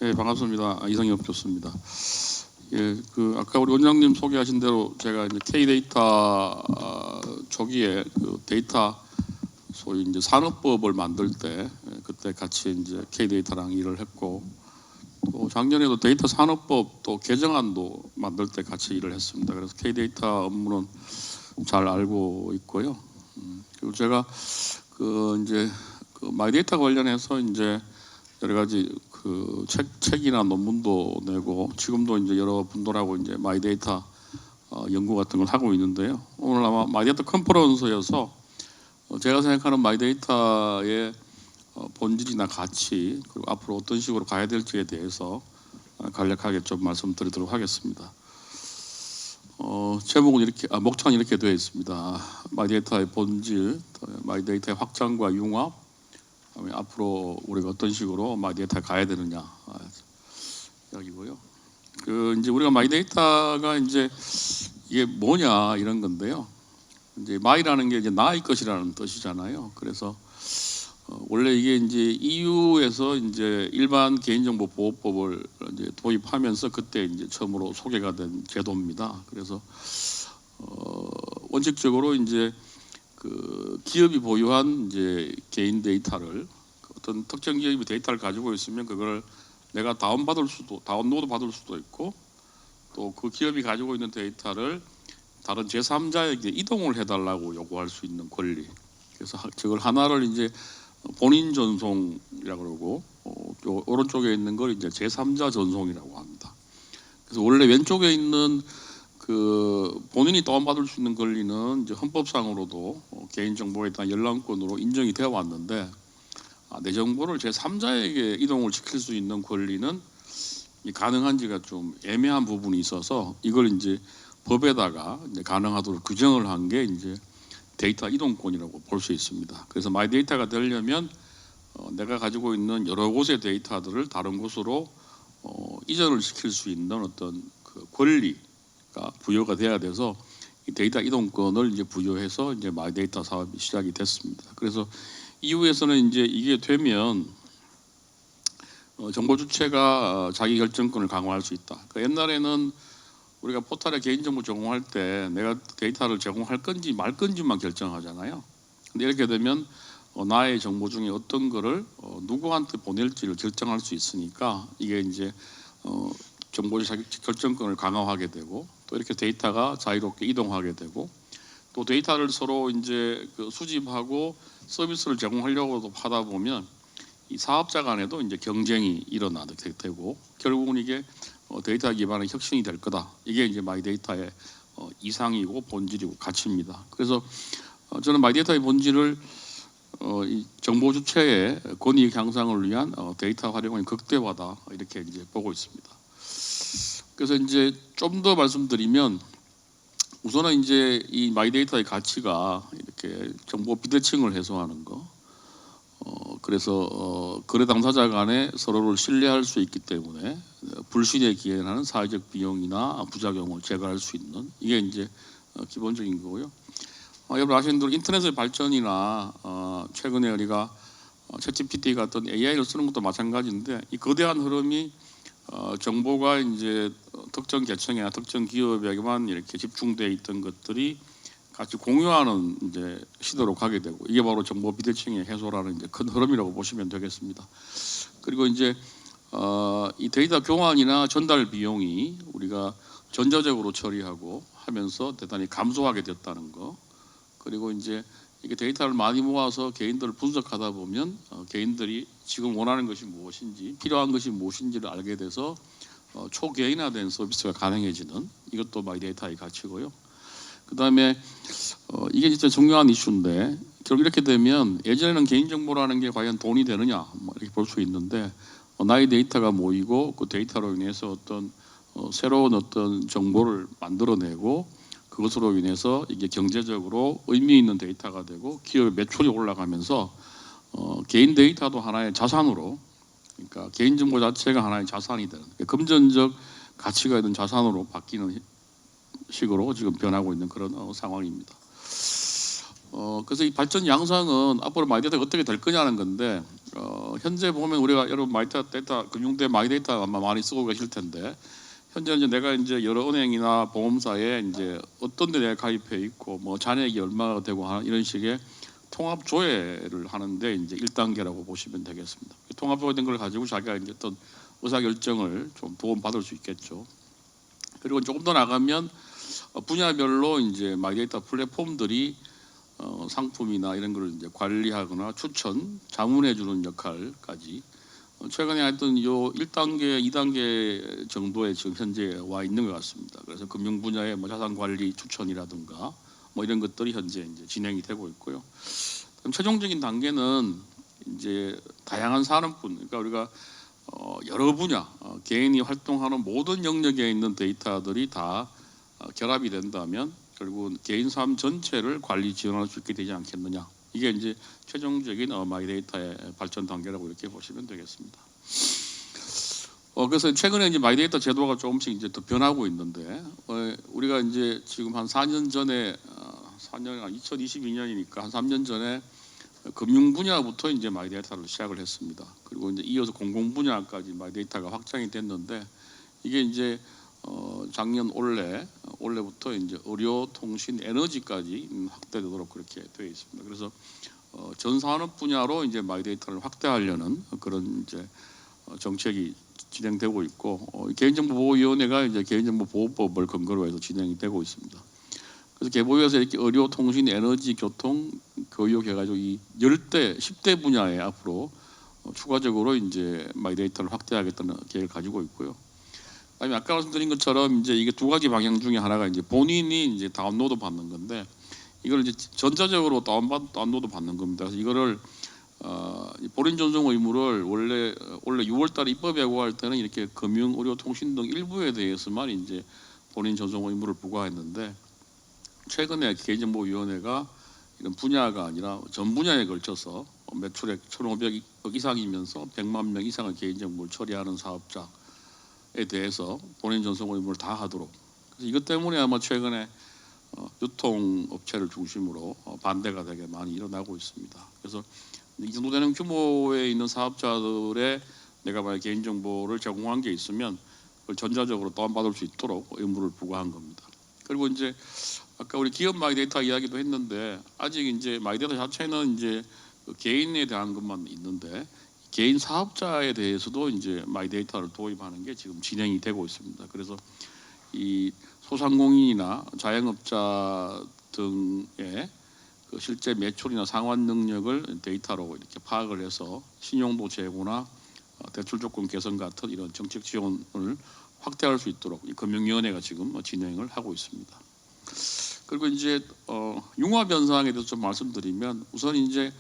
네, 반갑습니다. 이성엽 교수입니다. 예, 아까 우리 원장님 소개하신 대로 제가 이제 K데이터 초기에 그 데이터 소위 이제 산업법을 만들 때 그때 같이 이제 K데이터랑 일을 했고, 또 작년에도 데이터 산업법 또 개정안도 만들 때 같이 일을 했습니다. 그래서 K데이터 업무는 잘 알고 있고요. 그리고 제가 이제 마이데이터 관련해서 이제 여러 가지 책이나 논문도 내고, 지금도 이제 여러 분들하고 이제 마이데이터 연구 같은 걸 하고 있는데요. 오늘 아마 마이데이터 컨퍼런스여서 제가 생각하는 마이데이터의 본질이나 가치, 그리고 앞으로 어떤 식으로 가야 될지에 대해서 간략하게 좀 말씀드리도록 하겠습니다. 제목은 이렇게, 목차는 이렇게 되어 있습니다. 마이데이터의 본질, 마이데이터의 확장과 융합, 앞으로 우리가 어떤 식으로 마이데이터에 가야 되느냐 이야기고요. 이제 우리가 마이데이터가 이제 이게 뭐냐 이런 건데요. 이제 마이라는 게 이제 나의 것이라는 뜻이잖아요. 그래서 원래 이게 이제 EU에서 이제 일반 개인정보보호법을 이제 도입하면서 그때 이제 처음으로 소개가 된 제도입니다. 그래서 원칙적으로 이제 기업이 보유한 이제 개인 데이터를, 어떤 특정 기업이 데이터를 가지고 있으면 그걸 내가 다운로드 받을 수도 있고, 또 그 기업이 가지고 있는 데이터를 다른 제3자에게 이동을 해달라고 요구할 수 있는 권리. 그래서 저걸 하나를 이제 본인 전송이라고 그러고, 오른쪽에 있는 걸 이제 제3자 전송이라고 합니다. 그래서 원래 왼쪽에 있는 본인이 다운받을 수 있는 권리는 이제 헌법상으로도 개인정보에 대한 열람권으로 인정이 되어 왔는데, 내 정보를 제3자에게 이동을 시킬 수 있는 권리는 가능한지가 좀 애매한 부분이 있어서, 이걸 이제 법에다가 이제 가능하도록 규정을 한 게 이제 데이터 이동권이라고 볼 수 있습니다. 그래서 마이데이터가 되려면 내가 가지고 있는 여러 곳의 데이터들을 다른 곳으로 이전을 시킬 수 있는 어떤 권리가 부여가 돼야 돼서 이 데이터 이동권을 이제 부여해서 이제 마이데이터 사업이 시작이 됐습니다. 그래서 EU에서는 이제 이게 되면 정보 주체가 자기 결정권을 강화할 수 있다. 옛날에는 우리가 포털에 개인정보 제공할 때 내가 데이터를 제공할 건지 말 건지만 결정하잖아요. 근데 이렇게 되면 나의 정보 중에 어떤 거를 누구한테 보낼지를 결정할 수 있으니까, 이게 이제 정보의 자기 결정권을 강화하게 되고, 또 이렇게 데이터가 자유롭게 이동하게 되고, 또 데이터를 서로 이제 수집하고 서비스를 제공하려고도 하다 보면 이 사업자 간에도 이제 경쟁이 일어나게 되고, 결국은 이게 데이터 기반의 혁신이 될 거다. 이게 이제 마이데이터의 이상이고 본질이고 가치입니다. 그래서 저는 마이데이터의 본질을 이 정보 주체의 권익 향상을 위한 데이터 활용의 극대화다, 이렇게 이제 보고 있습니다. 그래서 이제 좀 더 말씀드리면, 우선은 이제 이 마이데이터의 가치가 이렇게 정보 비대칭을 해소하는 거, 그래서 거래 당사자 간에 서로를 신뢰할 수 있기 때문에 불신에 기인하는 사회적 비용이나 부작용을 제거할 수 있는, 이게 이제 기본적인 거고요. 여러분 아시는 대로 인터넷의 발전이나 최근에 우리가 챗GPT 같은 AI를 쓰는 것도 마찬가지인데, 이 거대한 흐름이 정보가 이제 특정 계층이나 특정 기업에게만 이렇게 집중되어 있던 것들이 같이 공유하는 이제 시대로 가게 되고, 이게 바로 정보 비대칭의 해소라는 이제 큰 흐름이라고 보시면 되겠습니다. 그리고 이제 이 데이터 교환이나 전달 비용이 우리가 전자적으로 처리하고 하면서 대단히 감소하게 됐다는 거, 그리고 이제 이게 데이터를 많이 모아서 개인들을 분석하다 보면 개인들이 지금 원하는 것이 무엇인지, 필요한 것이 무엇인지를 알게 돼서 초개인화된 서비스가 가능해지는, 이것도 마이데이터의 가치고요. 그 다음에 이게 진짜 중요한 이슈인데, 결국 이렇게 되면 예전에는 개인정보라는 게 과연 돈이 되느냐 이렇게 볼 수 있는데, 나의 데이터가 모이고 그 데이터로 인해서 어떤 새로운 어떤 정보를 만들어내고, 그것으로 인해서 이게 경제적으로 의미 있는 데이터가 되고 기업의 매출이 올라가면서 개인 데이터도 하나의 자산으로, 그러니까 개인정보 자체가 하나의 자산이 되는, 금전적 가치가 있는 자산으로 바뀌는 식으로 지금 변하고 있는 그런 상황입니다. 그래서 이 발전 양상은 앞으로 마이데이터가 어떻게 될 거냐는 건데, 현재 보면 우리가 여러분 마이데이터 금융대 마이데이터 아마 많이 쓰고 계실 텐데 현재 이제 내가 이제 여러 은행이나 보험사에 이제 어떤 데 내가 가입해 있고 뭐 잔액이 얼마가 되고 하는 이런 식의 통합 조회를 하는데 이제 1단계라고 보시면 되겠습니다. 통합 조회된 걸 가지고 자기가 이제 어떤 의사 결정을 좀 도움 받을 수 있겠죠. 그리고 조금 더 나가면 분야별로 이제 마이데이터 플랫폼들이 상품이나 이런 걸 이제 관리하거나 추천, 자문해 주는 역할까지 최근에 하여튼 요 1단계, 2단계 정도에 지금 현재 와 있는 것 같습니다. 그래서 금융 분야의 뭐 자산 관리 추천이라든가 뭐 이런 것들이 현재 이제 진행이 되고 있고요. 그럼 최종적인 단계는 이제 다양한 산업군, 그러니까 우리가 여러 분야 개인이 활동하는 모든 영역에 있는 데이터들이 다 결합이 된다면 결국은 개인 삶 전체를 관리 지원할 수 있게 되지 않겠느냐. 이게 이제 최종적인 마이데이터의 발전 단계라고 이렇게 보시면 되겠습니다. 그래서 최근에 이제 마이데이터 제도가 조금씩 이제 더 변하고 있는데 우리가 이제 지금 한 4년 전에 4년 2022년이니까 한 3년 전에 금융 분야부터 이제 마이데이터를 시작을 했습니다. 그리고 이제 이어서 공공 분야까지 마이데이터가 확장이 됐는데 이게 이제 작년 올해부터 이제 의료, 통신, 에너지까지 확대되도록 그렇게 되어 있습니다. 그래서 전 산업 분야로 이제 마이데이터를 확대하려는 그런 이제 정책이 진행되고 있고 개인정보보호위원회가 이제 개인정보보호법을 근거로 해서 진행이 되고 있습니다. 그래서 개보위에서 이렇게 의료, 통신, 에너지, 교통, 교육 해가지고 이 10대 분야에 앞으로 추가적으로 이제 마이데이터를 확대하겠다는 계획을 가지고 있고요. 아니 아까 말씀드린 것처럼 이제 이게 두 가지 방향 중에 하나가 이제 본인이 이제 다운로드 받는 건데 이걸 이제 전자적으로 다운로드 받는 겁니다. 그래서 이거를 본인 존중 의무를 원래 6월달에 입법 예고할 때는 이렇게 금융, 의료, 통신 등 일부에 대해서만 이제 본인 존중 의무를 부과했는데 최근에 개인정보위원회가 이런 분야가 아니라 전 분야에 걸쳐서 매출액 1,500억 이상이면서 100만 명 이상의 개인정보를 처리하는 사업자에 대해서 본인 존중 의무를 다 하도록. 그래서 이것 때문에 아마 최근에 유통업체를 중심으로 반대가 되게 많이 일어나고 있습니다. 그래서 이 정도 되는 규모에 있는 사업자들의 내가 만약 개인정보를 제공한 게 있으면 그걸 전자적으로 다운받을 수 있도록 의무를 부과한 겁니다. 그리고 이제 아까 우리 기업 마이데이터 이야기도 했는데 아직 이제 마이데이터 자체는 이제 개인에 대한 것만 있는데 개인 사업자에 대해서도 이제 마이데이터를 도입하는 게 지금 진행이 되고 있습니다. 그래서 이 소상공인이나 자영업자 등의 그 실제 매출이나 상환 능력을 데이터로 이렇게 파악을 해서 신용도 제고나 대출 조건 개선 같은 이런 정책 지원을 확대할 수 있도록 이 금융위원회가 지금 진행을 하고 있습니다. 그리고 이제 융합 현상에 대해서 좀 말씀드리면 우선 이제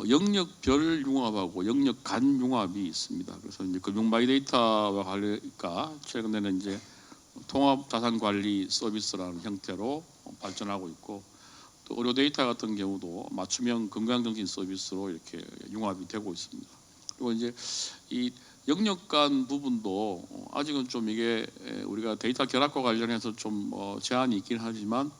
영역별 융합하고 영역 간 융합이 있습니다. 그래서 이제 금융 마이데이터와 관련이니까 최근에는 이제 통합 자산 관리 서비스라는 형태로 발전하고 있고 또 의료 데이터 같은 경우도 맞춤형 건강정신 서비스로 이렇게 융합이 되고 있습니다. 그리고 이제 이 영역 간 부분도 아직은 좀 이게 우리가 데이터 결합과 관련해서 좀 제한이 있긴 하지만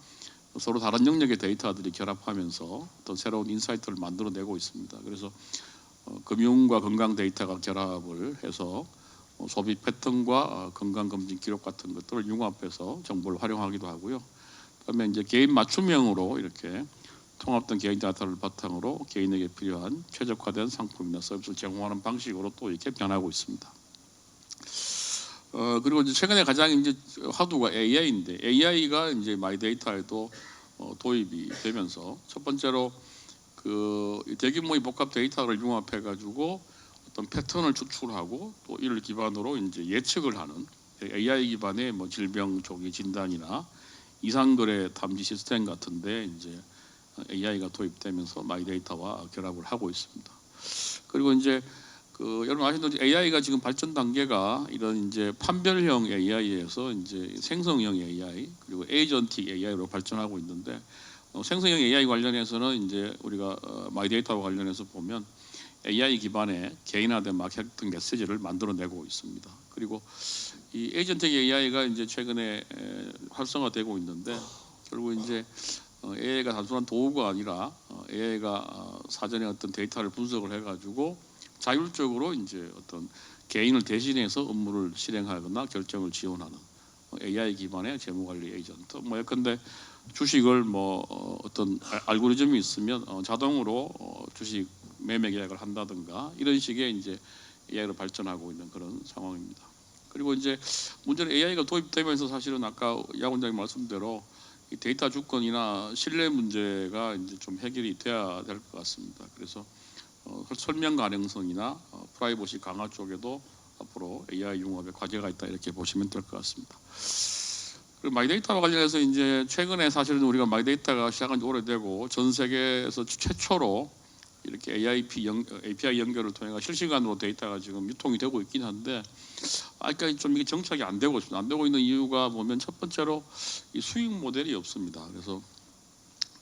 서로 다른 영역의 데이터들이 결합하면서 어떤 새로운 인사이트를 만들어내고 있습니다. 그래서 금융과 건강 데이터가 결합을 해서 소비 패턴과 건강검진 기록 같은 것들을 융합해서 정보를 활용하기도 하고요. 그다음에 이제 개인 맞춤형으로 이렇게 통합된 개인 데이터를 바탕으로 개인에게 필요한 최적화된 상품이나 서비스를 제공하는 방식으로 또 이렇게 변하고 있습니다. 그리고 이제 최근에 가장 이제 화두가 AI인데 AI가 이제 마이데이터에도 도입이 되면서 첫 번째로 그 대규모의 복합 데이터를 융합해 가지고 어떤 패턴을 추출하고 또 이를 기반으로 이제 예측을 하는 AI 기반의 뭐 질병 조기 진단이나 이상거래 탐지 시스템 같은데 이제 AI가 도입되면서 마이데이터와 결합을 하고 있습니다. 그리고 이제 여러분 아시는 AI가 지금 발전 단계가 이런 이제 판별형 AI에서 이제 생성형 AI 그리고 에이전틱 AI로 발전하고 있는데 생성형 AI 관련해서는 이제 우리가 마이데이터와 관련해서 보면 AI 기반의 개인화된 마케팅 메시지를 만들어내고 있습니다. 그리고 이 에이전틱 AI가 이제 최근에 활성화되고 있는데 결국 이제 AI가 단순한 도구가 아니라 AI가 사전에 어떤 데이터를 분석을 해가지고 자율적으로 이제 어떤 개인을 대신해서 업무를 실행하거나 결정을 지원하는 AI 기반의 재무관리 에이전트. 뭐 예컨대 주식을 어떤 알고리즘이 있으면 자동으로 주식 매매 계약을 한다든가 이런 식의 이제 AI로 발전하고 있는 그런 상황입니다. 그리고 이제 문제는 AI가 도입되면서 사실은 아까 야 원장님 말씀대로 이 데이터 주권이나 신뢰 문제가 이제 좀 해결이 돼야 될 것 같습니다. 그래서 설명 가능성이나 프라이버시 강화 쪽에도 앞으로 AI 융합의 과제가 있다 이렇게 보시면 될 것 같습니다. 그리고 마이데이터와 관련해서 이제 최근에 사실은 우리가 마이데이터가 시작한 지 오래되고 전 세계에서 최초로 이렇게 API 연결을 통해 실시간으로 데이터가 지금 유통이 되고 있긴 한데 아직까지 좀 이게 정착이 안 되고 있습니다. 안 되고 있는 이유가 보면 첫 번째로 이 수익 모델이 없습니다. 그래서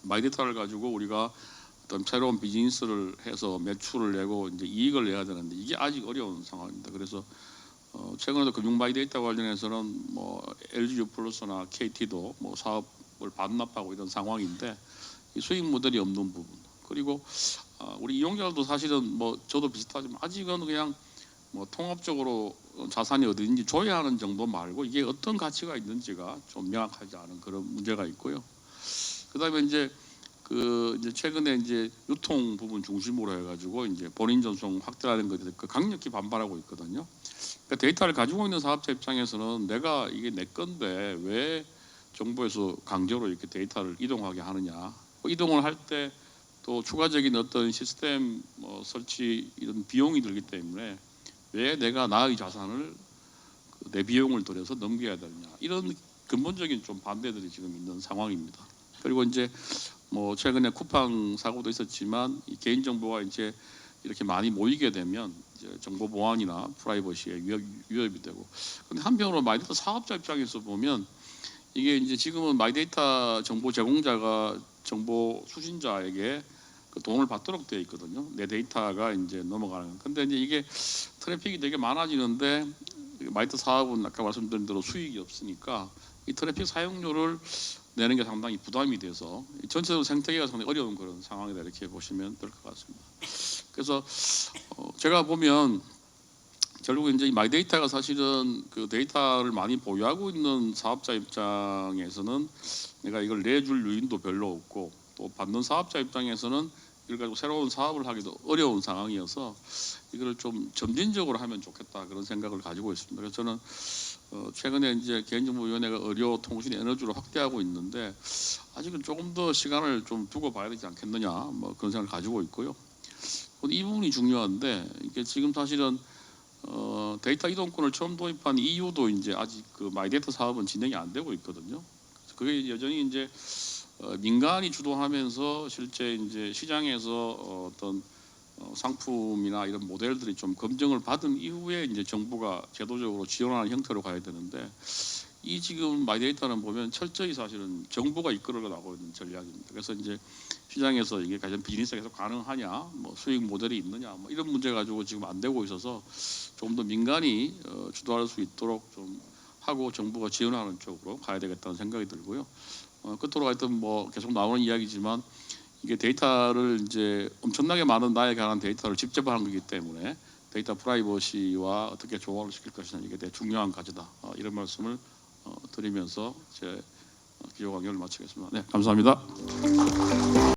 마이데이터를 가지고 우리가 어떤 새로운 비즈니스를 해서 매출을 내고 이제 이익을 내야 되는데 이게 아직 어려운 상황입니다. 그래서 최근에도 금융 마이데이터 관련해서는 LG유플러스나 KT도 사업을 반납하고 이런 상황인데 이 수익 모델이 없는 부분 그리고 우리 이용자들도 사실은 저도 비슷하지만 아직은 그냥 통합적으로 자산이 어디인지 조회하는 정도 말고 이게 어떤 가치가 있는지가 좀 명확하지 않은 그런 문제가 있고요. 그다음에 이제 최근에 이제 유통 부분 중심으로 해가지고 이제 본인 전송 확대하는 것에 강력히 반발하고 있거든요. 그러니까 데이터를 가지고 있는 사업자 입장에서는 내가 이게 내 건데 왜 정부에서 강제로 이렇게 데이터를 이동하게 하느냐. 이동을 할 때 또 추가적인 어떤 시스템 설치 이런 비용이 들기 때문에 왜 내가 나의 자산을 내 비용을 들여서 넘겨야 되느냐. 이런 근본적인 좀 반대들이 지금 있는 상황입니다. 그리고 이제 최근에 쿠팡 사고도 있었지만 이 개인 정보가 이제 이렇게 많이 모이게 되면 이제 정보 보안이나 프라이버시에 위협이 되고. 근데 한편으로 마이데이터 사업자 입장에서 보면 이게 이제 지금은 마이데이터 정보 제공자가 정보 수신자에게 그 돈을 받도록 되어 있거든요. 내 데이터가 이제 넘어가는. 근데 이제 이게 트래픽이 되게 많아지는데 마이데이터 사업은 아까 말씀드린 대로 수익이 없으니까 이 트래픽 사용료를 내는 게 상당히 부담이 돼서 전체적으로 생태계가 상당히 어려운 그런 상황이다 이렇게 보시면 될 것 같습니다. 그래서 제가 보면 결국 이제 이 마이데이터가 사실은 그 데이터를 많이 보유하고 있는 사업자 입장에서는 내가 이걸 내줄 요인도 별로 없고 또 받는 사업자 입장에서는 이걸 가지고 새로운 사업을 하기도 어려운 상황이어서 이걸 좀 점진적으로 하면 좋겠다 그런 생각을 가지고 있습니다. 그래서 저는 최근에 이제 개인정보위원회가 의료, 통신, 에너지로 확대하고 있는데 아직은 조금 더 시간을 좀 두고 봐야 되지 않겠느냐 그런 생각을 가지고 있고요. 이 부분이 중요한데 이게 지금 사실은 데이터 이동권을 처음 도입한 이유도 이제 아직 그 마이데이터 사업은 진행이 안 되고 있거든요. 그게 여전히 이제 민간이 주도하면서 실제 이제 시장에서 어떤 상품이나 이런 모델들이 좀 검증을 받은 이후에 이제 정부가 제도적으로 지원하는 형태로 가야 되는데 이 지금 마이데이터는 보면 철저히 사실은 정부가 이끌어 나가고 있는 전략입니다. 그래서 이제 시장에서 이게 과연 비즈니스가 계속 가능하냐, 수익 모델이 있느냐, 이런 문제 가지고 지금 안 되고 있어서 좀 더 민간이 주도할 수 있도록 좀 하고 정부가 지원하는 쪽으로 가야 되겠다는 생각이 들고요. 끝으로 하여튼 계속 나오는 이야기지만 이게 데이터를 이제 엄청나게 많은 나에 관한 데이터를 집재하는 거기 때문에 데이터 프라이버시와 어떻게 조화를 시킬 것이냐 이게 되게 중요한 과제다. 이런 말씀을 드리면서 제 기조 강연을 마치겠습니다. 네, 감사합니다.